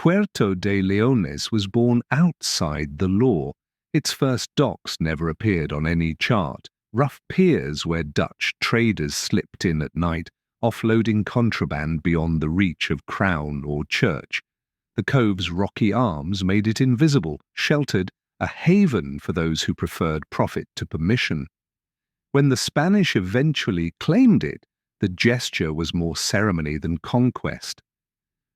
Puerto de Leones was born outside the law. Its first docks never appeared on any chart, rough piers where Dutch traders slipped in at night, offloading contraband beyond the reach of crown or church. The cove's rocky arms made it invisible, sheltered, a haven for those who preferred profit to permission. When the Spanish eventually claimed it, the gesture was more ceremony than conquest.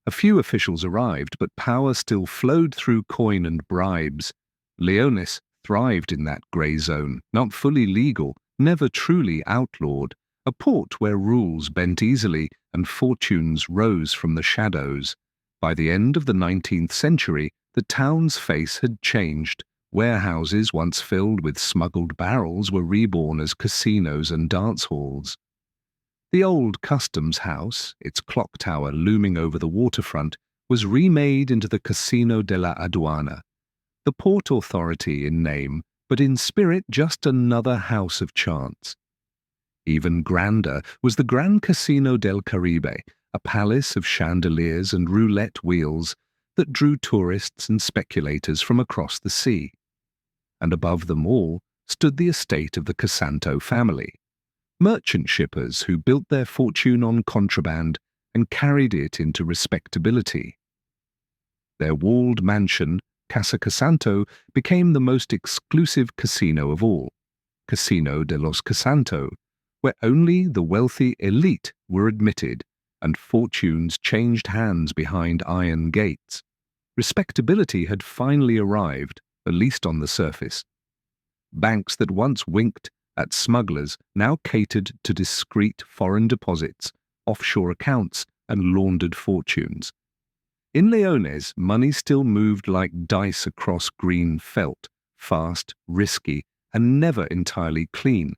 A few officials arrived, but power still flowed through coin and bribes. Leones thrived in that grey zone, not fully legal, never truly outlawed, a port where rules bent easily and fortunes rose from the shadows. By the end of the 19th century, the town's face had changed. Warehouses once filled with smuggled barrels were reborn as casinos and dance halls. The old customs house, its clock tower looming over the waterfront, was remade into the Casino de la Aduana, the port authority in name, but in spirit just another house of chance. Even grander was the Gran Casino del Caribe, a palace of chandeliers and roulette wheels that drew tourists and speculators from across the sea. And above them all stood the estate of the Casanto family, merchant shippers who built their fortune on contraband and carried it into respectability. Their walled mansion, Casa Casanto, became the most exclusive casino of all, Casino de los Casanto, where only the wealthy elite were admitted and fortunes changed hands behind iron gates. Respectability had finally arrived, at least on the surface. Banks that once winked at smugglers now catered to discreet foreign deposits, offshore accounts, and laundered fortunes. In Leones, money still moved like dice across green felt, fast, risky, and never entirely clean.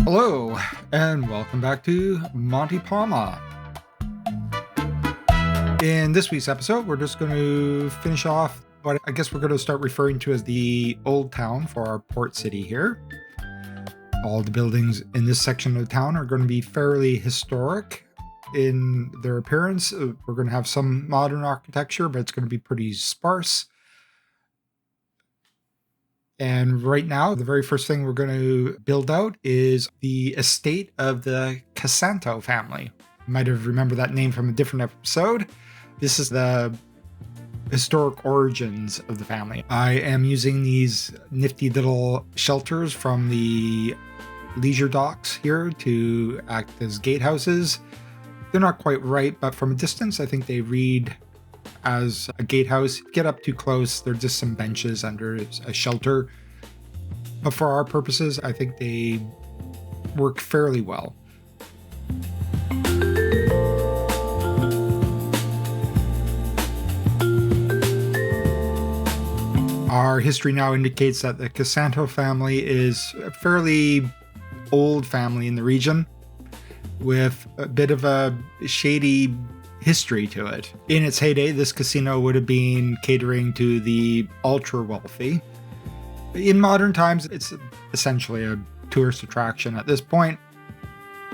Hello, and welcome back to Monte Palma. In this week's episode, we're just going to finish off what I guess we're going to start referring to as the Old Town for our port city here. All the buildings in this section of the town are going to be fairly historic in their appearance. We're going to have some modern architecture, but it's going to be pretty sparse. And right now, the very first thing we're going to build out is the estate of the Casanto family. You might have remembered that name from a different episode. This is the historic origins of the family. I am using these nifty little shelters from the leisure docks here to act as gatehouses. They're not quite right, but from a distance, I think they read as a gatehouse. Get up too close, they're just some benches under a shelter. But for our purposes, I think they work fairly well. Our history now indicates that the Casanto family is a fairly old family in the region with a bit of a shady history to it. In its heyday, this casino would have been catering to the ultra wealthy. In modern times, it's essentially a tourist attraction at this point,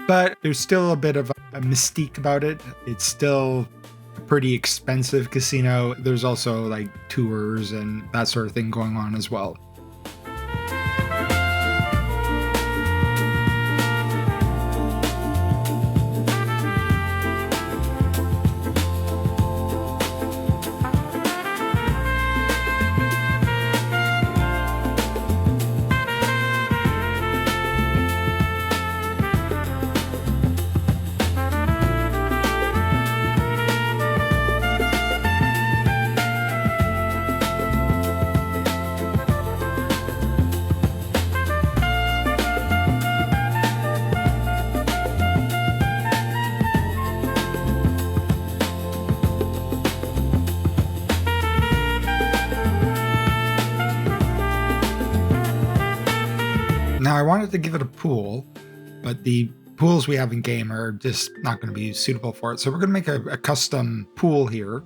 but there's still a bit of a mystique about it. It's still a pretty expensive casino. There's also like tours and that sort of thing going on as well. Now, I wanted to give it a pool, but the pools we have in game are just not going to be suitable for it. So we're going to make a custom pool here.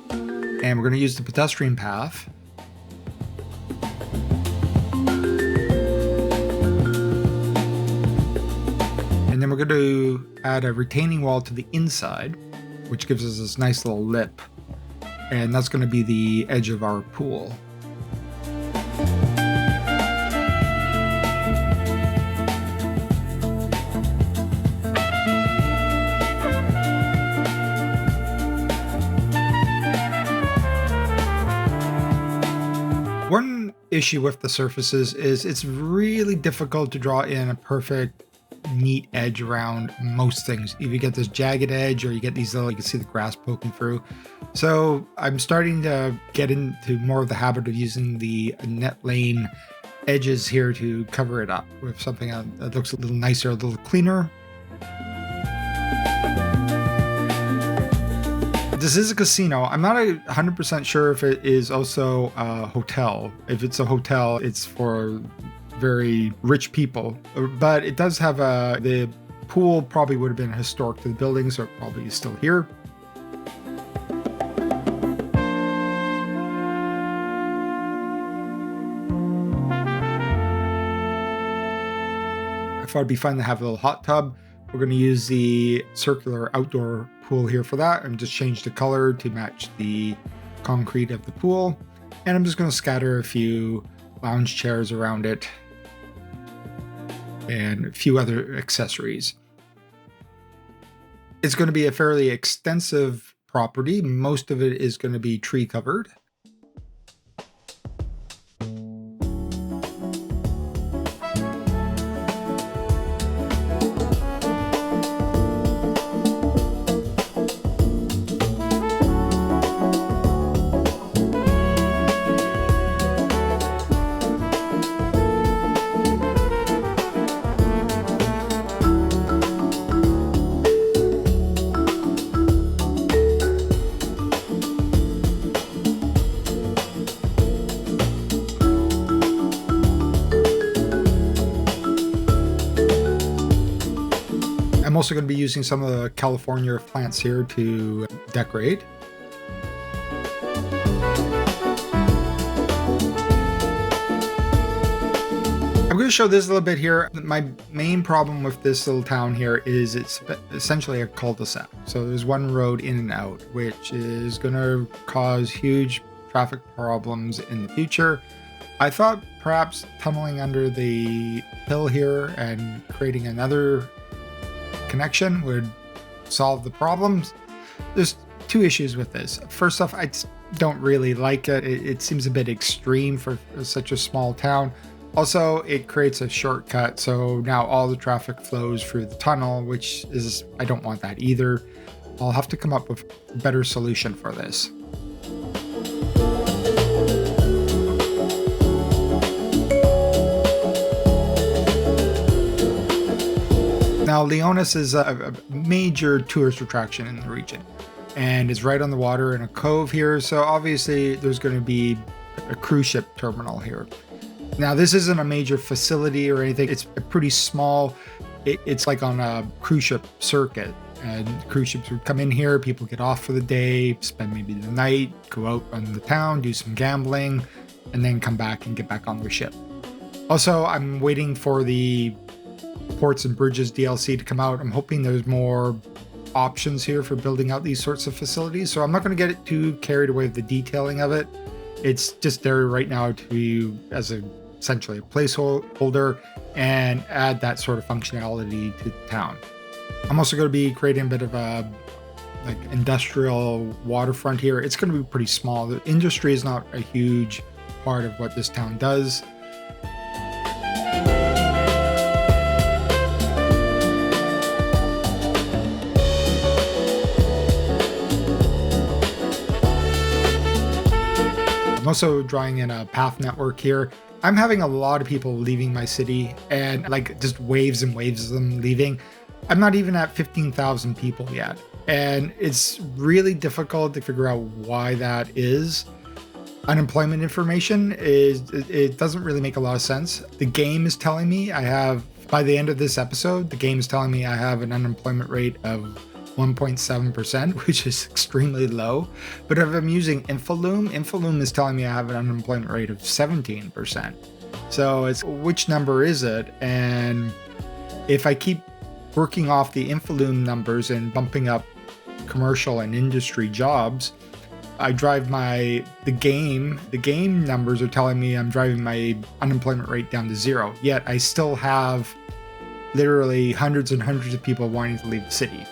And we're going to use the pedestrian path. And then we're going to add a retaining wall to the inside, which gives us this nice little lip. And that's going to be the edge of our pool. One issue with the surfaces is it's really difficult to draw in a perfect, neat edge around most things. If you get this jagged edge or you get these little, you can see the grass poking through. So I'm starting to get into more of the habit of using the net lane edges here to cover it up with something that looks a little nicer, a little cleaner. This is a casino. I'm not 100% sure if it is also a hotel. If it's a hotel, it's for very rich people. But it does have the pool probably would have been historic to the building, so it probably is still here. I thought it'd be fun to have a little hot tub. We're going to use the circular outdoor pool here for that and just change the color to match the concrete of the pool. And I'm just going to scatter a few lounge chairs around it and a few other accessories. It's going to be a fairly extensive property. Most of it is going to be tree covered. I'm also going to be using some of the California plants here to decorate. I'm going to show this a little bit here. My main problem with this little town here is it's essentially a cul-de-sac. So there's one road in and out, which is going to cause huge traffic problems in the future. I thought perhaps tunneling under the hill here and creating another connection would solve the problems. There's two issues with this. First off, I just don't really like it. It seems a bit extreme for such a small town. Also, it creates a shortcut, so now all the traffic flows through the tunnel, which is, I don't want that either. I'll have to come up with a better solution for this. Now, Leones is a major tourist attraction in the region, and it's right on the water in a cove here. So obviously there's going to be a cruise ship terminal here. Now, this isn't a major facility or anything. It's a pretty small, it's like on a cruise ship circuit. And cruise ships would come in here, people get off for the day, spend maybe the night, go out on the town, do some gambling, and then come back and get back on their ship. Also, I'm waiting for the Ports and Bridges DLC to come out. I'm hoping there's more options here for building out these sorts of facilities. So I'm not going to get too carried away with the detailing of it. It's just there right now to be as essentially a placeholder and add that sort of functionality to the town. I'm also going to be creating a bit of a industrial waterfront here. It's going to be pretty small. The industry is not a huge part of what this town does. I'm also drawing in a path network here. I'm having a lot of people leaving my city and just waves and waves of them leaving. I'm not even at 15,000 people yet. And it's really difficult to figure out why that is. Unemployment information it doesn't really make a lot of sense. The game is telling me by the end of this episode, the game is telling me I have an unemployment rate of 1.7%, which is extremely low. But if I'm using Infoloom is telling me I have an unemployment rate of 17%. So it's which number is it? And if I keep working off the Infoloom numbers and bumping up commercial and industry jobs, I drive the game numbers are telling me I'm driving my unemployment rate down to 0. Yet I still have literally hundreds and hundreds of people wanting to leave the city.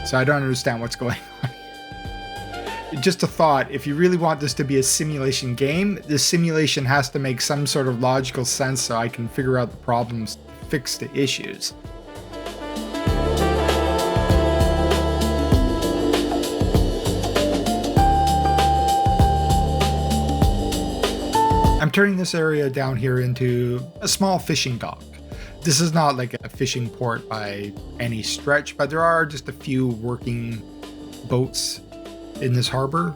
So I don't understand what's going on. Just a thought, if you really want this to be a simulation game, this simulation has to make some sort of logical sense so I can figure out the problems, fix the issues. I'm turning this area down here into a small fishing dock. This is not like a fishing port by any stretch, but there are just a few working boats in this harbor.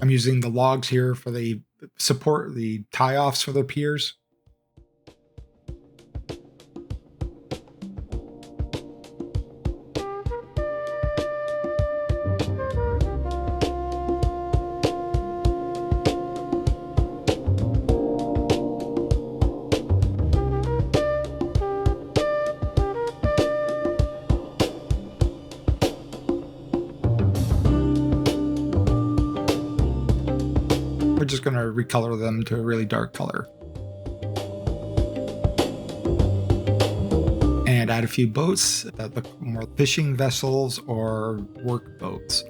I'm using the logs here for the support, the tie-offs for the piers. We're just going to recolor them to a really dark color. And add a few boats that look more fishing vessels or work boats.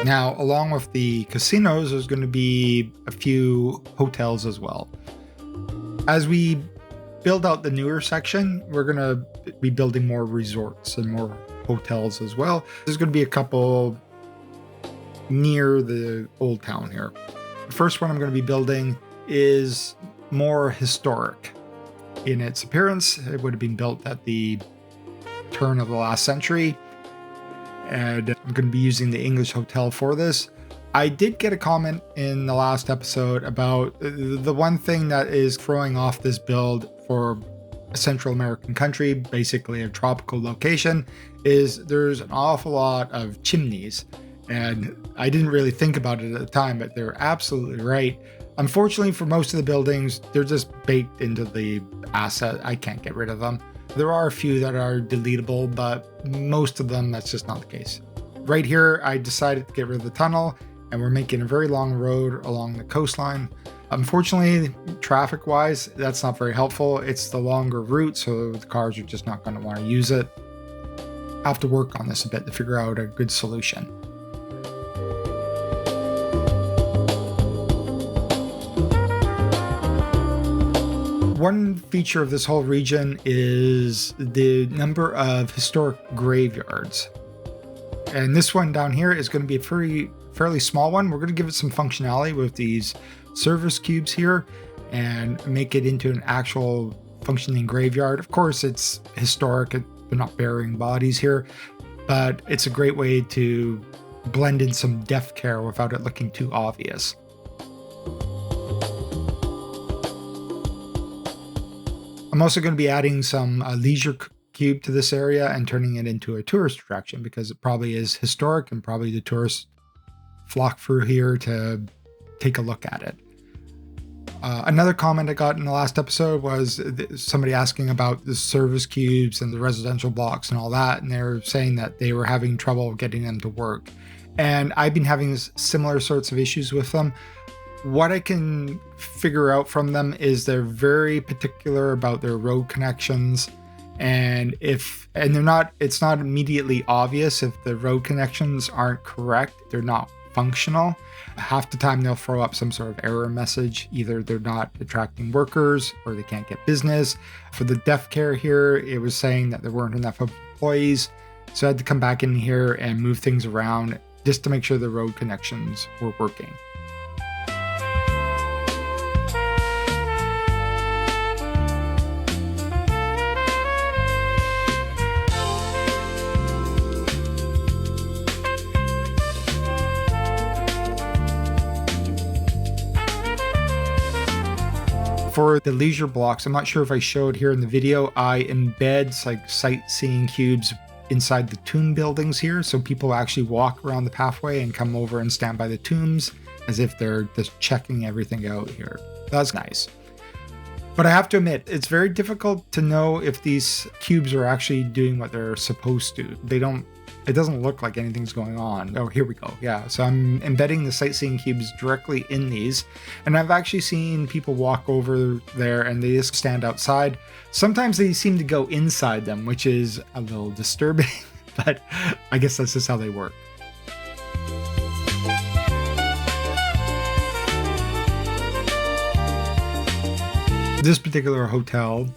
Now, along with the casinos, there's going to be a few hotels as well. As we build out the newer section, we're going to be building more resorts and more hotels as well. There's going to be a couple near the old town here. The first one I'm going to be building is more historic in its appearance. It would have been built at the turn of the last century, and I'm going to be using the English hotel for this. I did get a comment in the last episode about the one thing that is throwing off this build for a Central American country, basically a tropical location, is there's an awful lot of chimneys. And I didn't really think about it at the time, but they're absolutely right. Unfortunately, for most of the buildings, they're just baked into the asset. I can't get rid of them. There are a few that are deletable, but most of them, that's just not the case. Right here, I decided to get rid of the tunnel, and we're making a very long road along the coastline. Unfortunately, traffic-wise, that's not very helpful. It's the longer route, so the cars are just not going to want to use it. I have to work on this a bit to figure out a good solution. One feature of this whole region is the number of historic graveyards. And this one down here is going to be a fairly small one. We're going to give it some functionality with these service cubes here and make it into an actual functioning graveyard. Of course, it's historic. They're not burying bodies here, but it's a great way to blend in some death care without it looking too obvious. I'm also going to be adding some leisure cube to this area and turning it into a tourist attraction because it probably is historic and probably the tourists flock through here to take a look at it. Another comment I got in the last episode was somebody asking about the service cubes and the residential blocks and all that, and they were saying that they were having trouble getting them to work. And I've been having similar sorts of issues with them. What I can figure out from them is they're very particular about their road connections, and it's not immediately obvious if the road connections aren't correct, they're not functional. Half the time they'll throw up some sort of error message. Either they're not attracting workers or they can't get business. For the death care here, it was saying that there weren't enough employees. So I had to come back in here and move things around just to make sure the road connections were working. For the leisure blocks, I'm not sure if I showed here in the video, I embed like sightseeing cubes inside the tomb buildings here. So people actually walk around the pathway and come over and stand by the tombs as if they're just checking everything out here. That's nice. But I have to admit, it's very difficult to know if these cubes are actually doing what they're supposed to. It doesn't look like anything's going on. Oh, here we go. Yeah, so I'm embedding the sightseeing cubes directly in these. And I've actually seen people walk over there and they just stand outside. Sometimes they seem to go inside them, which is a little disturbing, but I guess that's just how they work. This particular hotel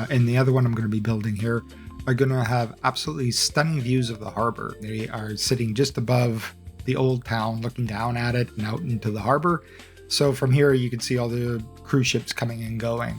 and the other one I'm going to be building here are going to have absolutely stunning views of the harbor. They are sitting just above the old town, looking down at it and out into the harbor. So from here, you can see all the cruise ships coming and going.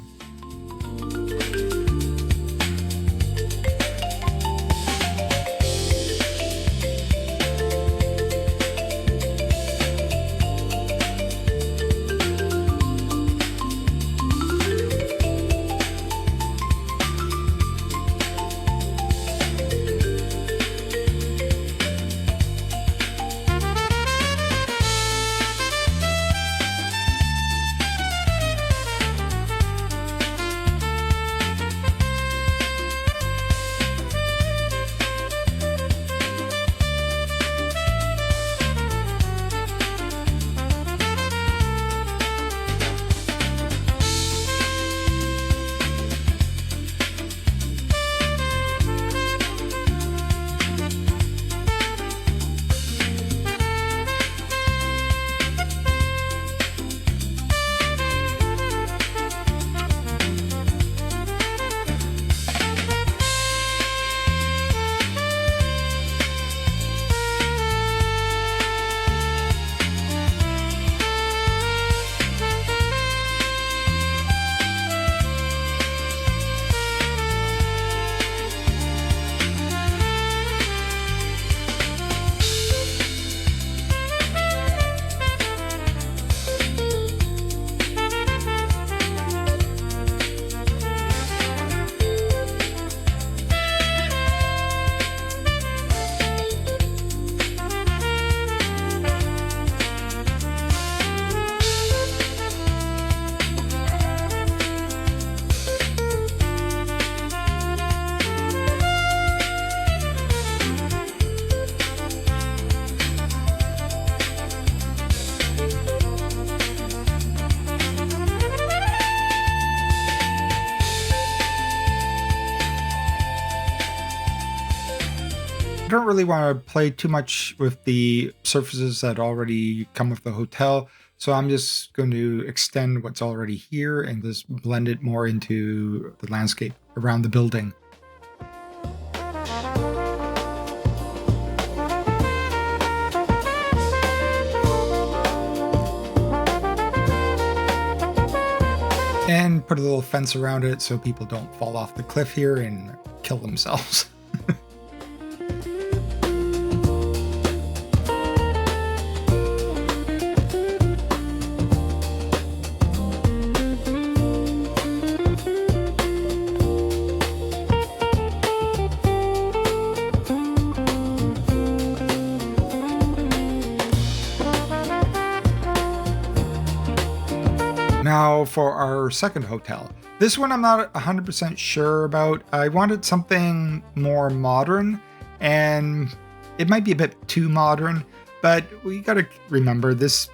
don't really want to play too much with the surfaces that already come with the hotel. So I'm just going to extend what's already here and just blend it more into the landscape around the building. And put a little fence around it so people don't fall off the cliff here and kill themselves. Now for our second hotel. This one I'm not 100% sure about. I wanted something more modern, and it might be a bit too modern, but we gotta remember this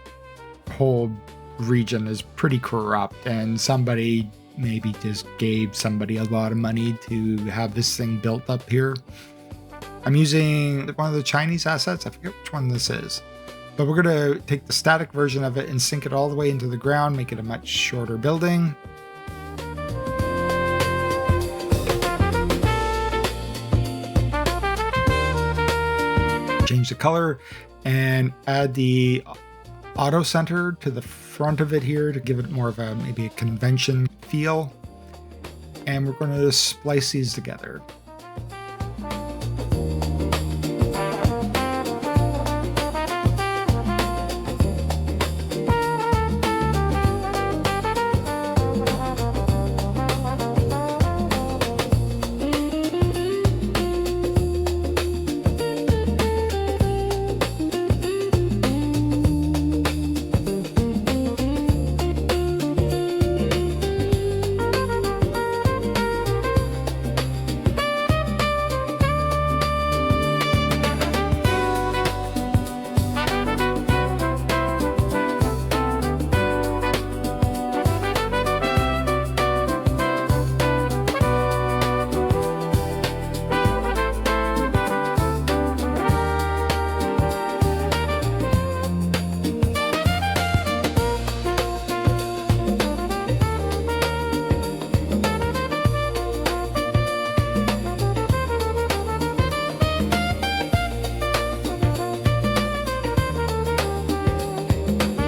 whole region is pretty corrupt, and somebody maybe just gave somebody a lot of money to have this thing built up here. I'm using one of the Chinese assets. I forget which one this is. But we're going to take the static version of it and sink it all the way into the ground, make it a much shorter building. Change the color and add the auto center to the front of it here to give it more of a maybe a convention feel. And we're going to splice these together.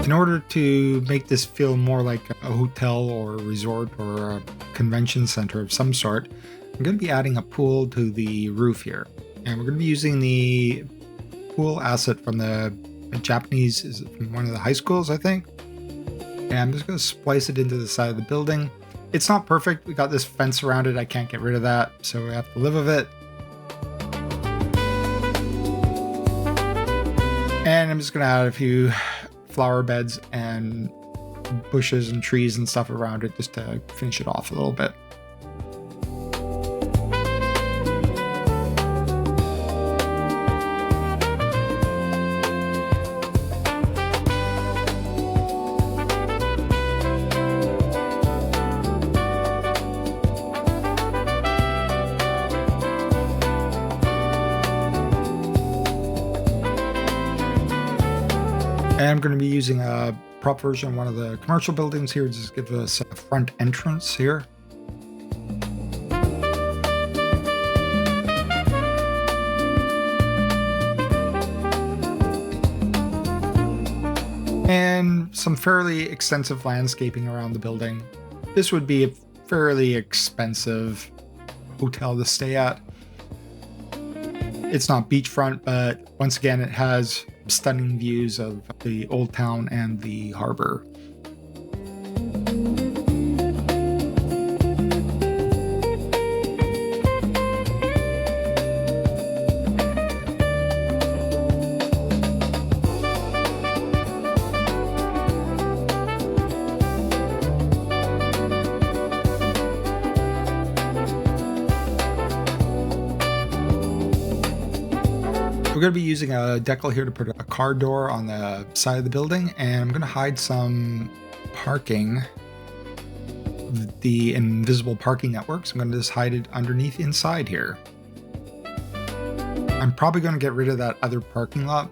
In order to make this feel more like a hotel or a resort or a convention center of some sort, I'm going to be adding a pool to the roof here. And we're going to be using the pool asset from the Japanese, is it from one of the high schools, I think. And I'm just going to splice it into the side of the building. It's not perfect. We got this fence around it. I can't get rid of that, so we have to live with it. And I'm just going to add a few flower beds and bushes and trees and stuff around it just to finish it off a little bit. And I'm going to be using a prop version of one of the commercial buildings here to just give us a front entrance here. And some fairly extensive landscaping around the building. This would be a fairly expensive hotel to stay at. It's not beachfront, but once again, it has stunning views of the old town and the harbor. We're going to be using a decal here to put a car door on the side of the building, and I'm going to hide some parking, the invisible parking networks. I'm going to just hide it underneath inside here. I'm probably going to get rid of that other parking lot.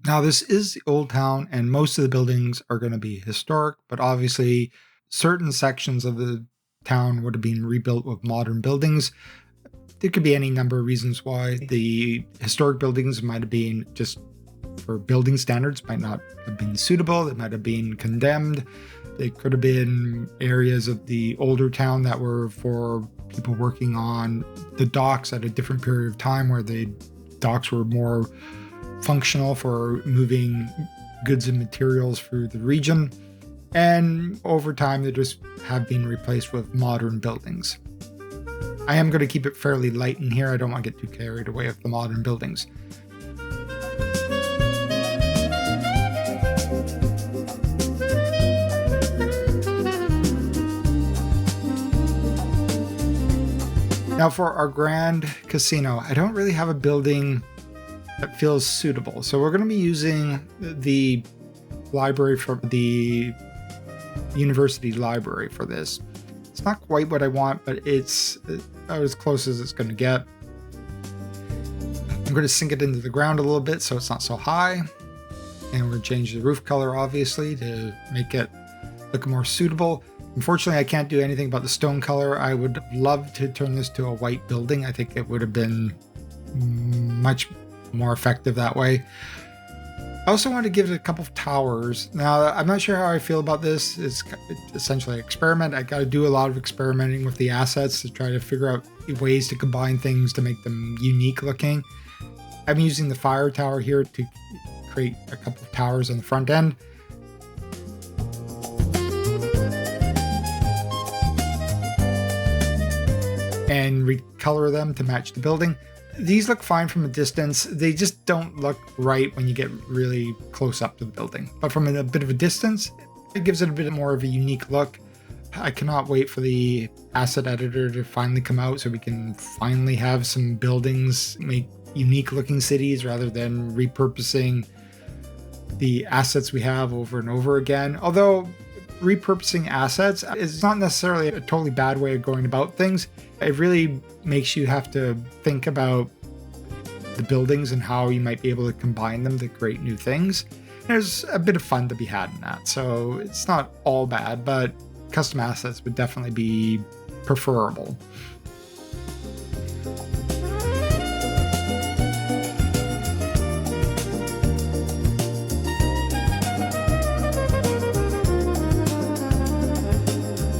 Now, this is the old town, and most of the buildings are going to be historic, but obviously, certain sections of the town would have been rebuilt with modern buildings. There could be any number of reasons why. The historic buildings might have been just for building standards, might not have been suitable, they might have been condemned. They could have been areas of the older town that were for people working on the docks at a different period of time where the docks were more functional for moving goods and materials through the region. And over time, they just have been replaced with modern buildings. I am going to keep it fairly light in here. I don't want to get too carried away with the modern buildings. Now for our grand casino, I don't really have a building that feels suitable. So we're going to be using the library from the university library for this. It's not quite what I want, but it's as close as it's going to get. I'm going to sink it into the ground a little bit so it's not so high. And we're going to change the roof color, obviously, to make it look more suitable. Unfortunately, I can't do anything about the stone color. I would love to turn this to a white building. I think it would have been much more effective that way. I also want to give it a couple of towers. Now, I'm not sure how I feel about this. It's essentially an experiment. I got to do a lot of experimenting with the assets to try to figure out ways to combine things to make them unique looking. I'm using the fire tower here to create a couple of towers on the front end. And recolor them to match the building. These look fine from a distance. They just don't look right when you get really close up to the building. But from a bit of a distance, it gives it a bit more of a unique look. I cannot wait for the asset editor to finally come out so we can finally have some buildings make unique looking cities rather than repurposing the assets we have over and over again. Although repurposing assets is not necessarily a totally bad way of going about things. It really makes you have to think about the buildings and how you might be able to combine them to create new things. There's a bit of fun to be had in that. So it's not all bad, but custom assets would definitely be preferable.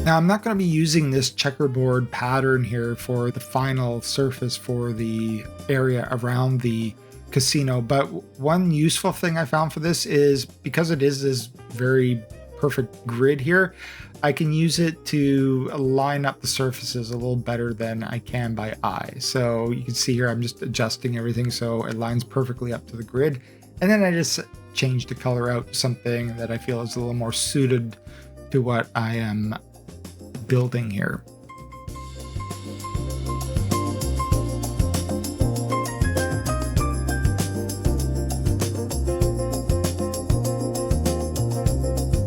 Now, I'm not going to be using this checkerboard pattern here for the final surface for the area around the casino, but one useful thing I found for this is because it is this very perfect grid here, I can use it to line up the surfaces a little better than I can by eye. So you can see here, I'm just adjusting everything so it lines perfectly up to the grid. And then I just change the color out to something that I feel is a little more suited to what I am building here.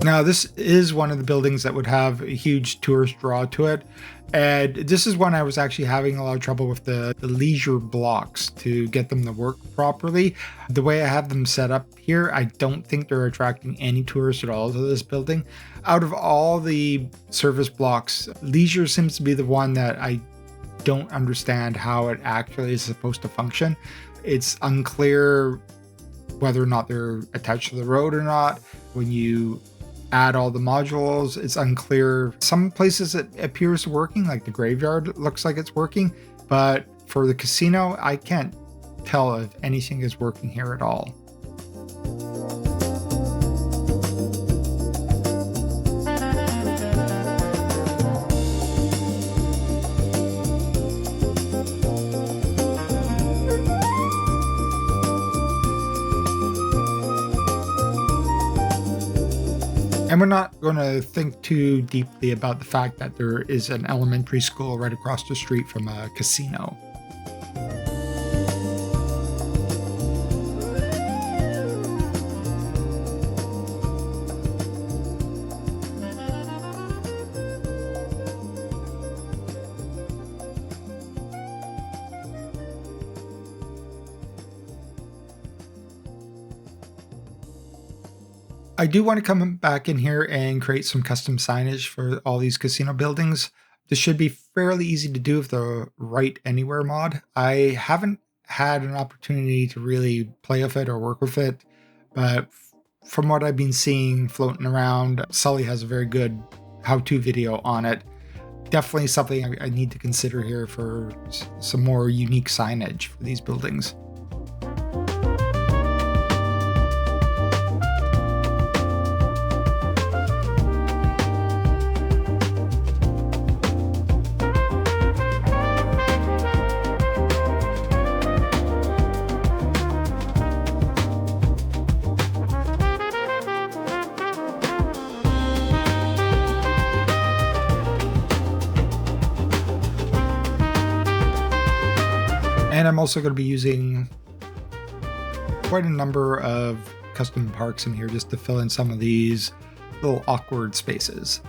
Now, this is one of the buildings that would have a huge tourist draw to it. And this is one I was actually having a lot of trouble with the leisure blocks to get them to work properly. The way I have them set up here, I don't think they're attracting any tourists at all to this building. Out of all the service blocks, leisure seems to be the one that I don't understand how it actually is supposed to function. It's unclear whether or not they're attached to the road or not. When you add all the modules, it's unclear. Some places it appears working, like the graveyard looks like it's working, but for the casino, I can't tell if anything is working here at all. And we're not going to think too deeply about the fact that there is an elementary school right across the street from a casino. I do want to come back in here and create some custom signage for all these casino buildings. This should be fairly easy to do with the Write Anywhere mod. I haven't had an opportunity to really play with it or work with it, but from what I've been seeing floating around, Sully has a very good how-to video on it. Definitely something I need to consider here for some more unique signage for these buildings. And I'm also going to be using quite a number of custom parks in here just to fill in some of these little awkward spaces.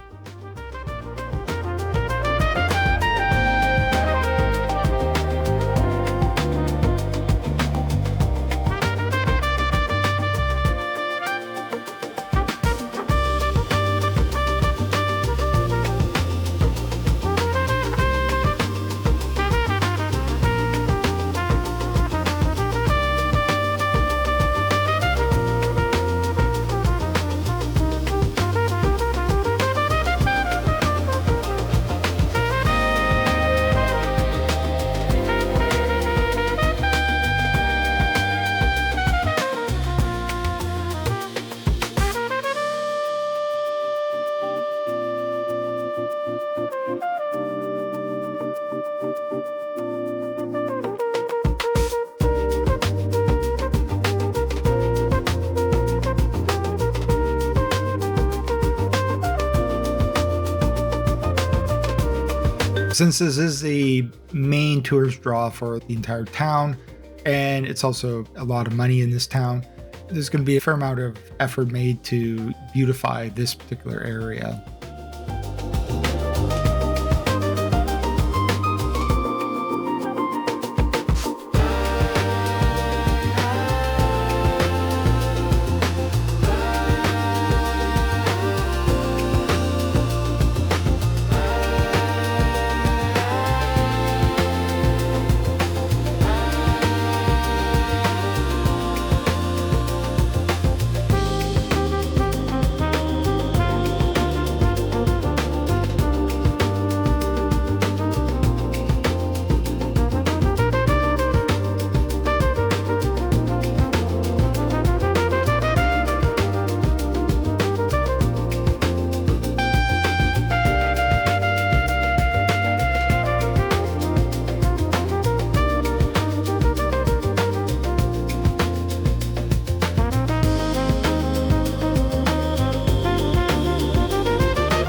Since this is the main tourist draw for the entire town, and it's also a lot of money in this town, there's going to be a fair amount of effort made to beautify this particular area.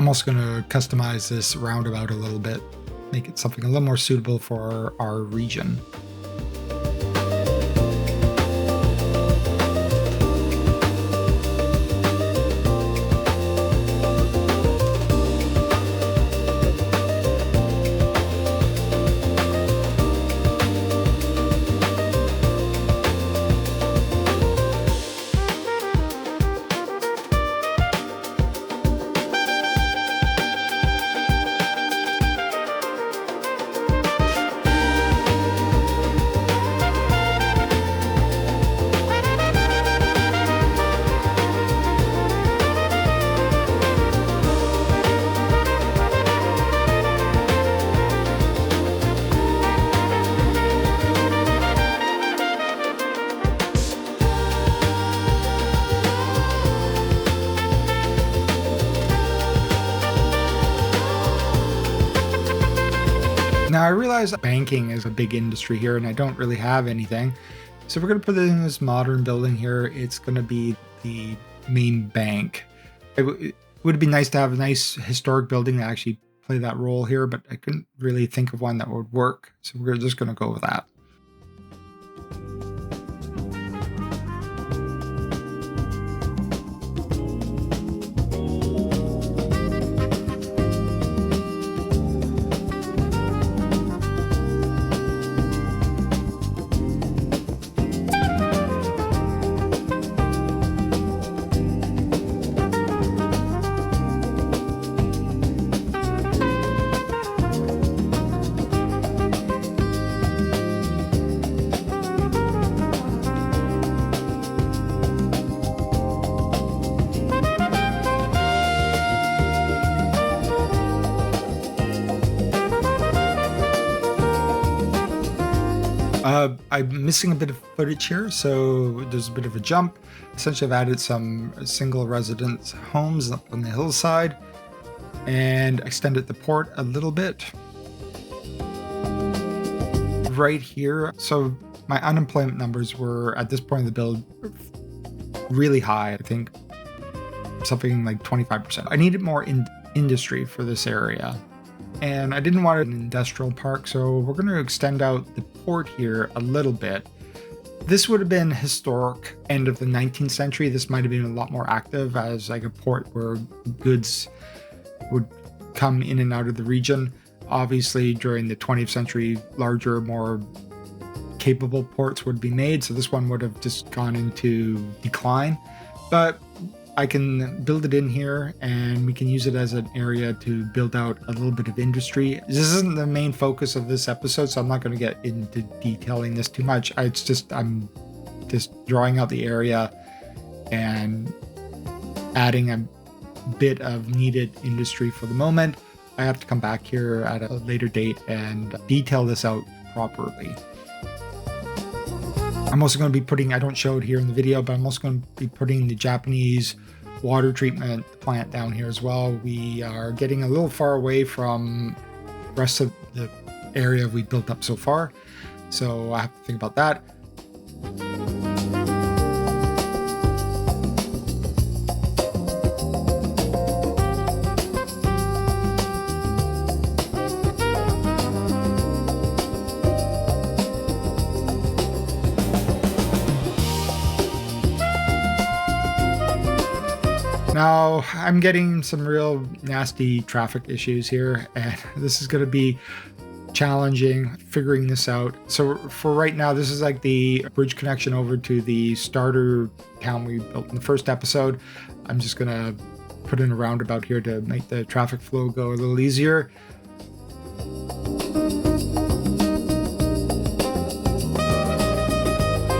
also going to customize this roundabout a little bit, make it something a little more suitable for our region. Now, I realize banking is a big industry here and I don't really have anything. So we're going to put it in this modern building here. It's going to be the main bank. It would be nice to have a nice historic building to actually play that role here, but I couldn't really think of one that would work. So we're just going to go with that. I'm missing a bit of footage here, so there's a bit of a jump. Essentially, I've added some single residence homes up on the hillside and extended the port a little bit. Right here, so my unemployment numbers were, at this point of the build, really high. I think something like 25%. I needed more industry for this area. And I didn't want an industrial park, so we're going to extend out the port here a little bit. This would have been historic end of the 19th century. This might have been a lot more active as like a port where goods would come in and out of the region. Obviously, during the 20th century, larger, more capable ports would be made, so this one would have just gone into decline. But I can build it in here and we can use it as an area to build out a little bit of industry. This isn't the main focus of this episode, so I'm not going to get into detailing this too much. I'm just drawing out the area and adding a bit of needed industry for the moment. I have to come back here at a later date and detail this out properly. I'm also going to be putting, I don't show it here in the video, but I'm also going to be putting the Japanese water treatment plant down here as well. We are getting a little far away from the rest of the area we built up so far, so I have to think about that. Now, I'm getting some real nasty traffic issues here, and this is going to be challenging figuring this out. So for right now, this is like the bridge connection over to the starter town we built in the first episode. I'm just going to put in a roundabout here to make the traffic flow go a little easier.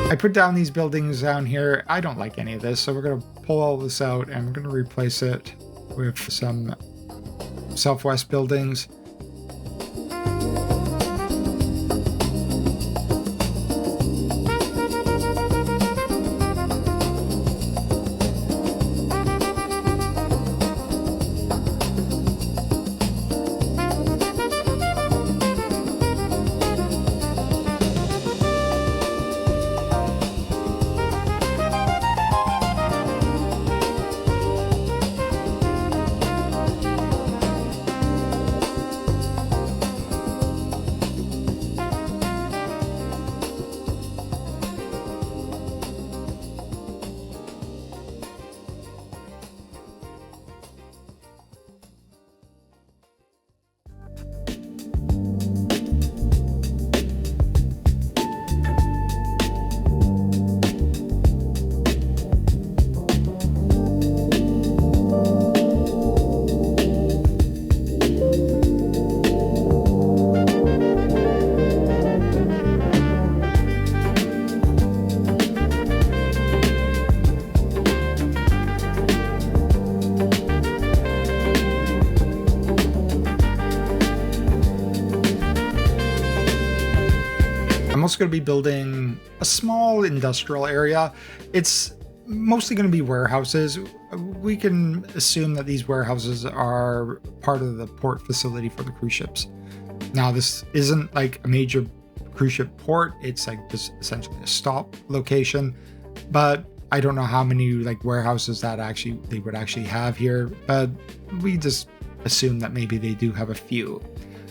I put down these buildings down here. I don't like any of this, so we're going to pull all this out and we're going to replace it with some southwest buildings. also going to be building a small industrial area. It's mostly going to be warehouses. We can assume that these warehouses are part of the port facility for the cruise ships. Now, this isn't like a major cruise ship port. It's like just essentially a stop location, but I don't know how many like warehouses that they would actually have here, but we just assume that maybe they do have a few.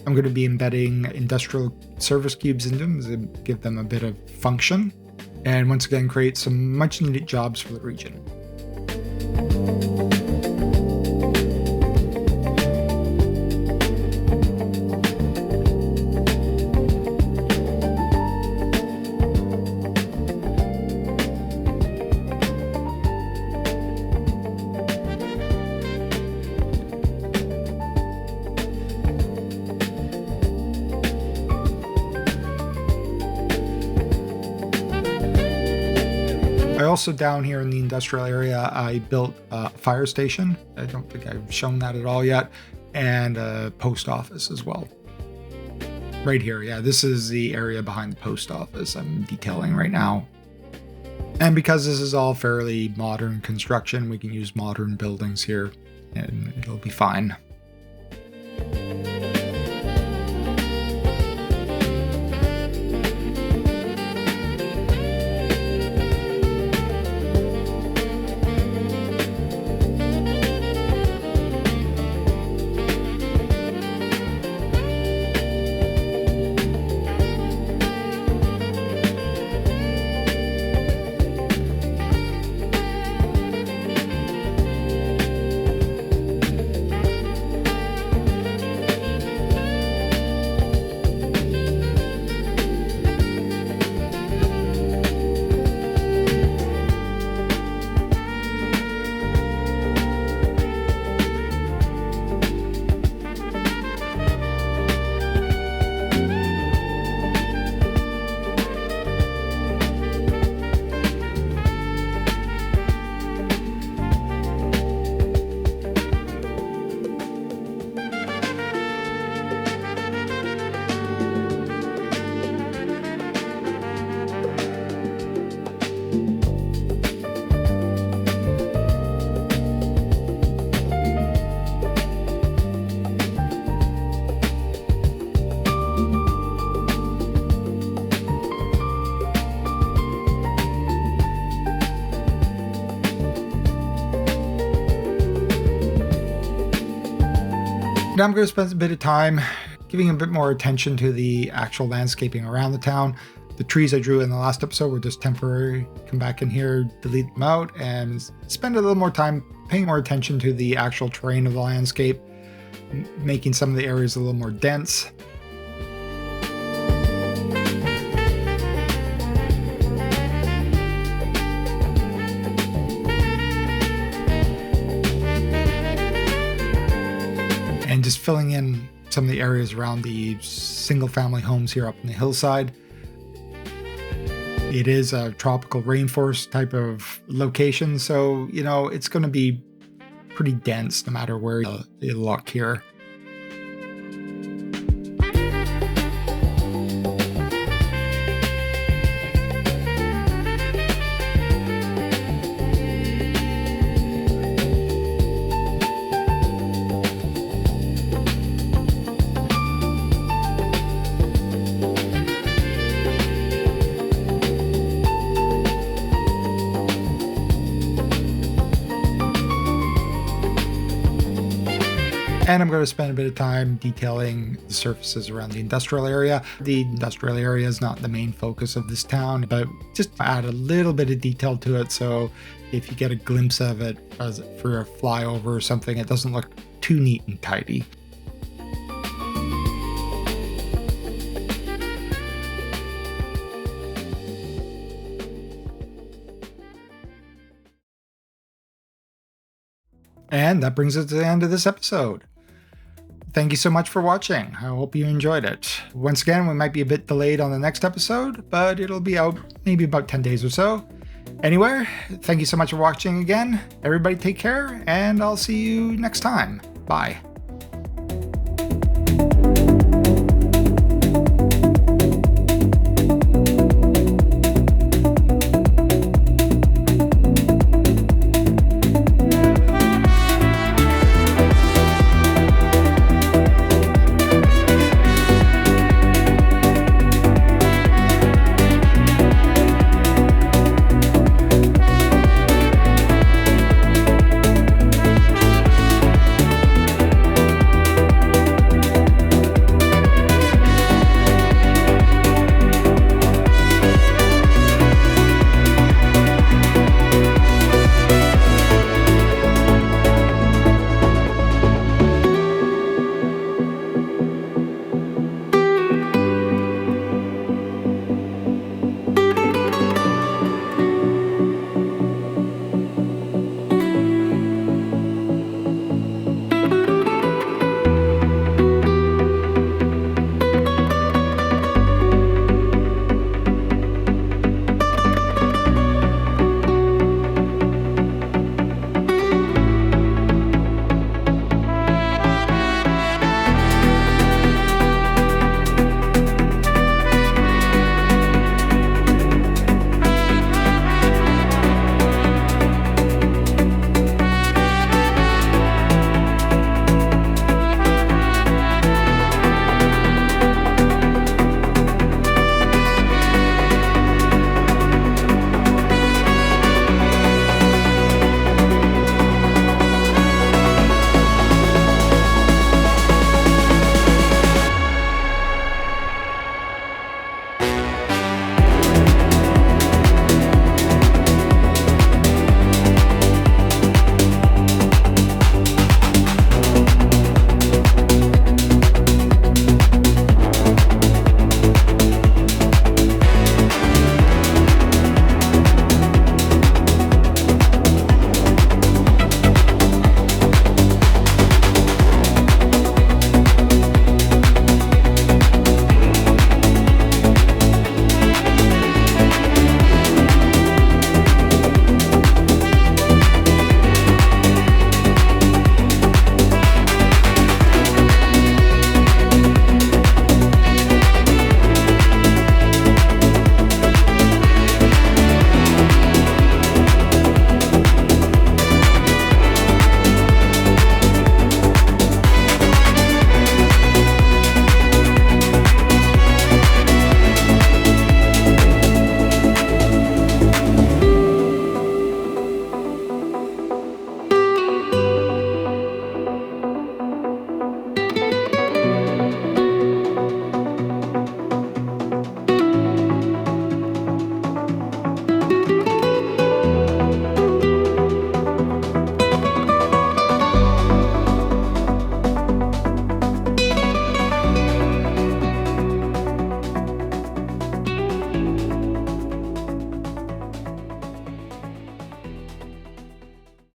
I'm going to be embedding industrial service cubes in them to give them a bit of function, and once again create some much needed jobs for the region. Also down here in the industrial area, I built a fire station. I don't think I've shown that at all yet. And a post office as well. Right here, yeah, this is the area behind the post office I'm detailing right now. And because this is all fairly modern construction, we can use modern buildings here and it'll be fine. Now I'm going to spend a bit of time giving a bit more attention to the actual landscaping around the town. The trees I drew in the last episode were just temporary. Come back in here, delete them out, and spend a little more time paying more attention to the actual terrain of the landscape, making some of the areas a little more dense. And just filling in some of the areas around the single family homes here up in the hillside. It is a tropical rainforest type of location, so, you know, it's going to be pretty dense no matter where you look here. And I'm going to spend a bit of time detailing the surfaces around the industrial area. The industrial area is not the main focus of this town, but just add a little bit of detail to it, so if you get a glimpse of it for a flyover or something, it doesn't look too neat and tidy. And that brings us to the end of this episode. Thank you so much for watching. I hope you enjoyed it. Once again, we might be a bit delayed on the next episode, but it'll be out maybe about 10 days or so. Anyway, thank you so much for watching again. Everybody take care, and I'll see you next time. Bye.